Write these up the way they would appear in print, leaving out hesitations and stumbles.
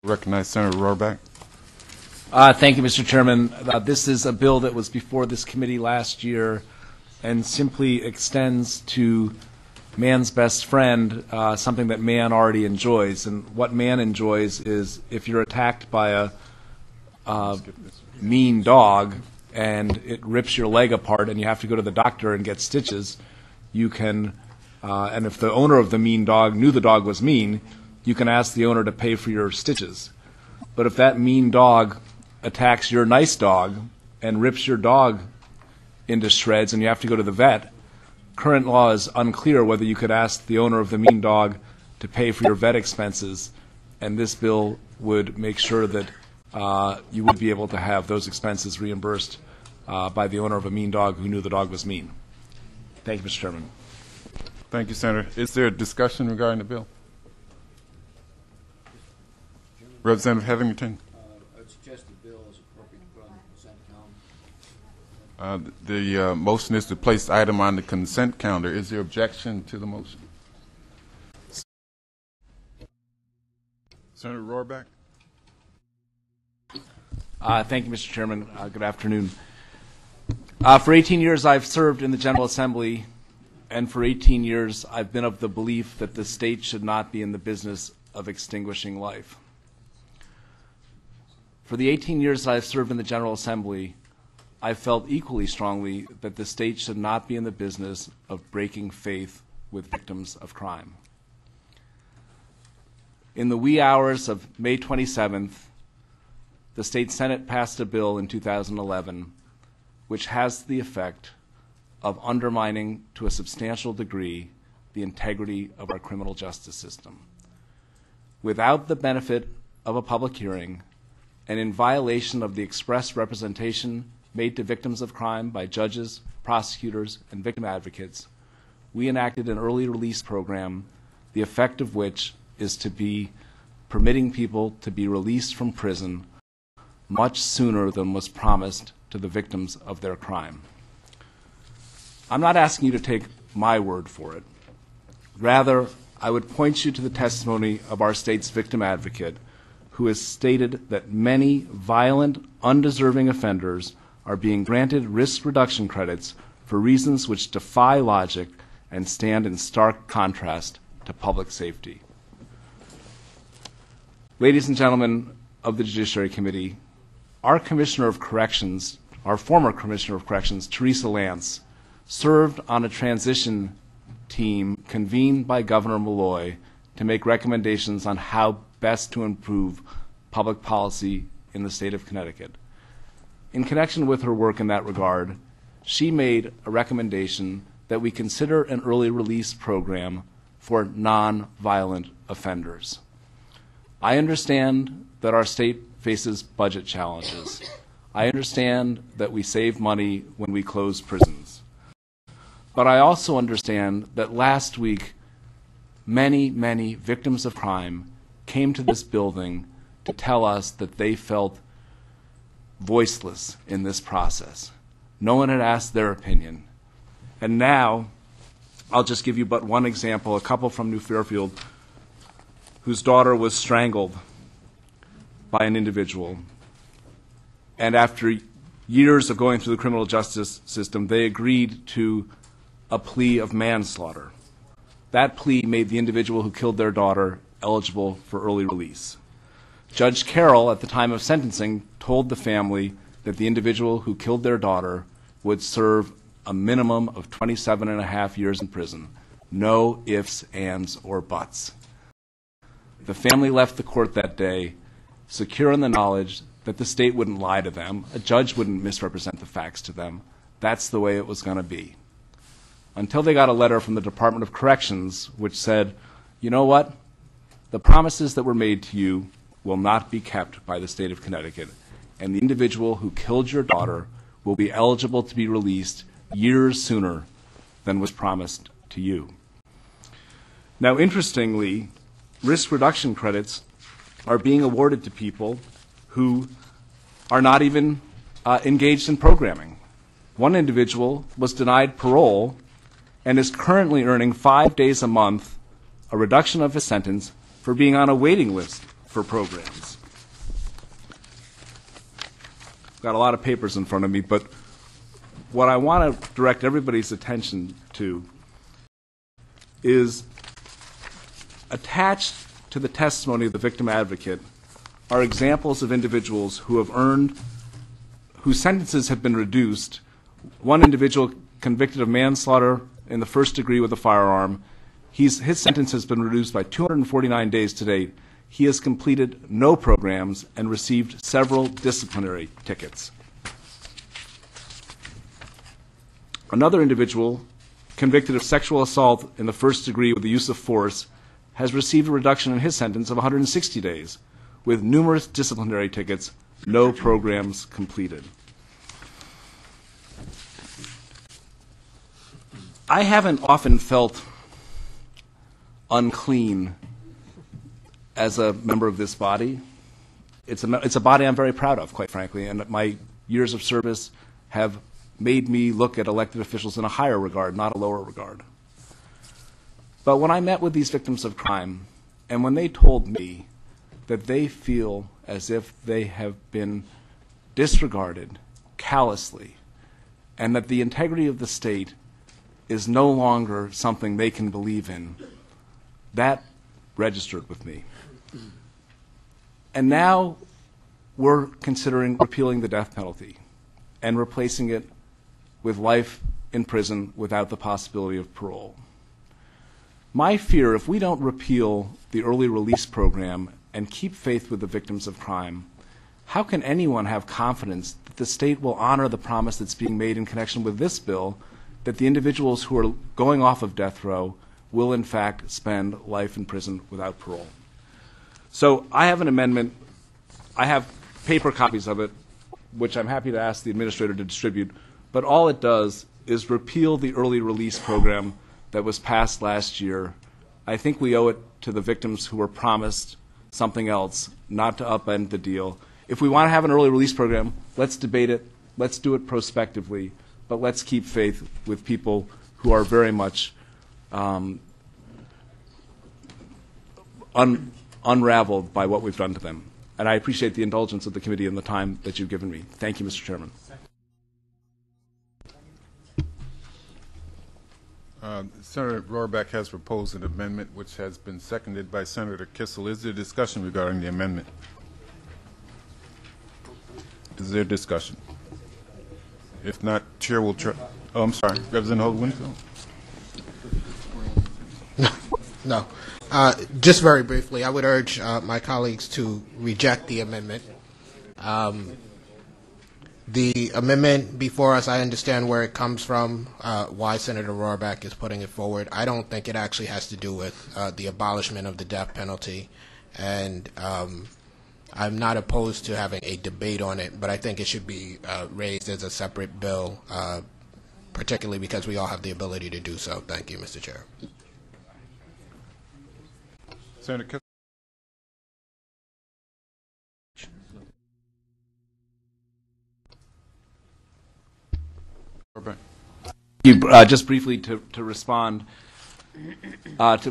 Recognize Senator Roraback. Thank you, Mr. Chairman. This is a bill that was before this committee last year and simply extends to man's best friend something that man already enjoys. And what man enjoys is if you're attacked by a mean dog and it rips your leg apart and you have to go to the doctor and get stitches, you can, and if the owner of the mean dog knew the dog was mean, you can ask the owner to pay for your stitches. But if that mean dog attacks your nice dog and rips your dog into shreds and you have to go to the vet, current law is unclear whether you could ask the owner of the mean dog to pay for your vet expenses, and this bill would make sure that you would be able to have those expenses reimbursed by the owner of a mean dog who knew the dog was mean. Thank you, Mr. Chairman. Thank you, Senator. Is there a discussion regarding the bill? Representative Hetherington. I would suggest the bill is appropriate to put on the consent calendar. The motion is to place the item on the consent calendar. Is there objection to the motion? Senator Roraback. Thank you, Mr. Chairman. Good afternoon. For 18 years, I've served in the General Assembly, and for 18 years, I've been of the belief that the state should not be in the business of extinguishing life. For the 18 years I've served in the General Assembly, I've felt equally strongly that the state should not be in the business of breaking faith with victims of crime. In the wee hours of May 27th, the State Senate passed a bill in 2011 which has the effect of undermining to a substantial degree the integrity of our criminal justice system. Without the benefit of a public hearing, and in violation of the express representation made to victims of crime by judges, prosecutors, and victim advocates, we enacted an early release program, the effect of which is to be permitting people to be released from prison much sooner than was promised to the victims of their crime. I'm not asking you to take my word for it. Rather, I would point you to the testimony of our state's victim advocate, who has stated that many violent, undeserving offenders are being granted risk reduction credits for reasons which defy logic and stand in stark contrast to public safety. Ladies and gentlemen of the Judiciary Committee, our Commissioner of Corrections, our former Commissioner of Corrections, Teresa Lance, served on a transition team convened by Governor Malloy to make recommendations on how best to improve public policy in the state of Connecticut. In connection with her work in that regard, she made a recommendation that we consider an early release program for non-violent offenders. I understand that our state faces budget challenges. I understand that we save money when we close prisons. But I also understand that last week, many, many victims of crime came to this building to tell us that they felt voiceless in this process. No one had asked their opinion. And now, I'll just give you but one example, a couple from New Fairfield whose daughter was strangled by an individual. And after years of going through the criminal justice system, they agreed to a plea of manslaughter. That plea made the individual who killed their daughter eligible for early release. Judge Carroll, at the time of sentencing, told the family that the individual who killed their daughter would serve a minimum of 27.5 years in prison. No ifs, ands, or buts. The family left the court that day secure in the knowledge that the state wouldn't lie to them, a judge wouldn't misrepresent the facts to them. That's the way it was going to be. Until they got a letter from the Department of Corrections which said, you know what? The promises that were made to you will not be kept by the state of Connecticut, and the individual who killed your daughter will be eligible to be released years sooner than was promised to you. Now, interestingly, risk reduction credits are being awarded to people who are not even engaged in programming. One individual was denied parole and is currently earning 5 days a month, a reduction of his sentence, for being on a waiting list for programs. I've got a lot of papers in front of me, but what I want to direct everybody's attention to is attached to the testimony of the victim advocate are examples of individuals who have earned, whose sentences have been reduced. One individual convicted of manslaughter in the first degree with a firearm, his sentence has been reduced by 249 days to date. He has completed no programs and received several disciplinary tickets. Another individual convicted of sexual assault in the first degree with the use of force has received a reduction in his sentence of 160 days, with numerous disciplinary tickets, no programs completed. I haven't often felt unclean as a member of this body. It's a body I'm very proud of, quite frankly, and my years of service have made me look at elected officials in a higher regard, not a lower regard. But when I met with these victims of crime, and when they told me that they feel as if they have been disregarded callously, and that the integrity of the state is no longer something they can believe in, that registered with me. And now we're considering repealing the death penalty and replacing it with life in prison without the possibility of parole. My fear, if we don't repeal the early release program and keep faith with the victims of crime, how can anyone have confidence that the state will honor the promise that's being made in connection with this bill, that the individuals who are going off of death row will in fact spend life in prison without parole? So I have an amendment. I have paper copies of it, which I'm happy to ask the administrator to distribute, but all it does is repeal the early release program that was passed last year. I think we owe it to the victims who were promised something else, not to upend the deal. If we want to have an early release program, let's debate it, let's do it prospectively, but let's keep faith with people who are very much unraveled by what we've done to them. And I appreciate the indulgence of the committee and the time that you've given me. Thank you, Mr. Chairman. Senator Roraback has proposed an amendment which has been seconded by Senator Kissel. Is there discussion regarding the amendment? Is there discussion? If not, Chair will try. Oh, I'm sorry. Representative Holt-Winfield? No. Just very briefly, I would urge my colleagues to reject the amendment. The amendment before us, I understand where it comes from, why Senator Roraback is putting it forward. I don't think it actually has to do with the abolishment of the death penalty, and I'm not opposed to having a debate on it, but I think it should be raised as a separate bill, particularly because we all have the ability to do so. Thank you, Mr. Chair. Senator Kissel? Just briefly to respond,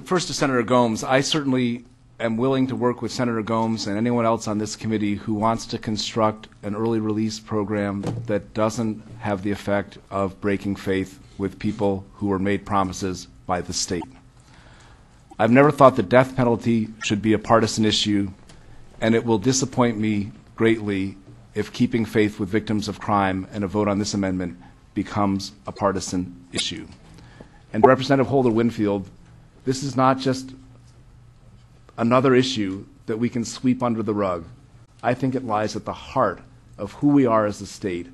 first to Senator Gomes, I certainly am willing to work with Senator Gomes and anyone else on this committee who wants to construct an early release program that doesn't have the effect of breaking faith with people who were made promises by the state. I've never thought the death penalty should be a partisan issue, and it will disappoint me greatly if keeping faith with victims of crime and a vote on this amendment becomes a partisan issue. And Representative Holder-Winfield, this is not just another issue that we can sweep under the rug. I think it lies at the heart of who we are as a state,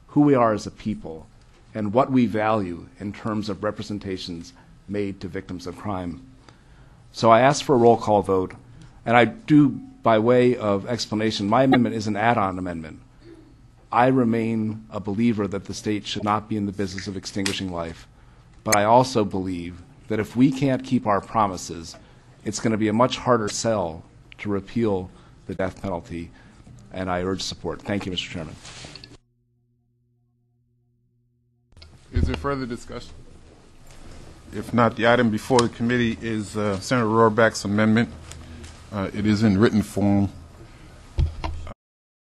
who we are as a people, and what we value in terms of representations made to victims of crime. So I ask for a roll call vote, and I do, by way of explanation, my amendment is an add-on amendment. I remain a believer that the state should not be in the business of extinguishing life, but I also believe that if we can't keep our promises, it's going to be a much harder sell to repeal the death penalty, and I urge support. Thank you, Mr. Chairman. Is there further discussion? If not, the item before the committee is Senator Roraback's amendment It is in written form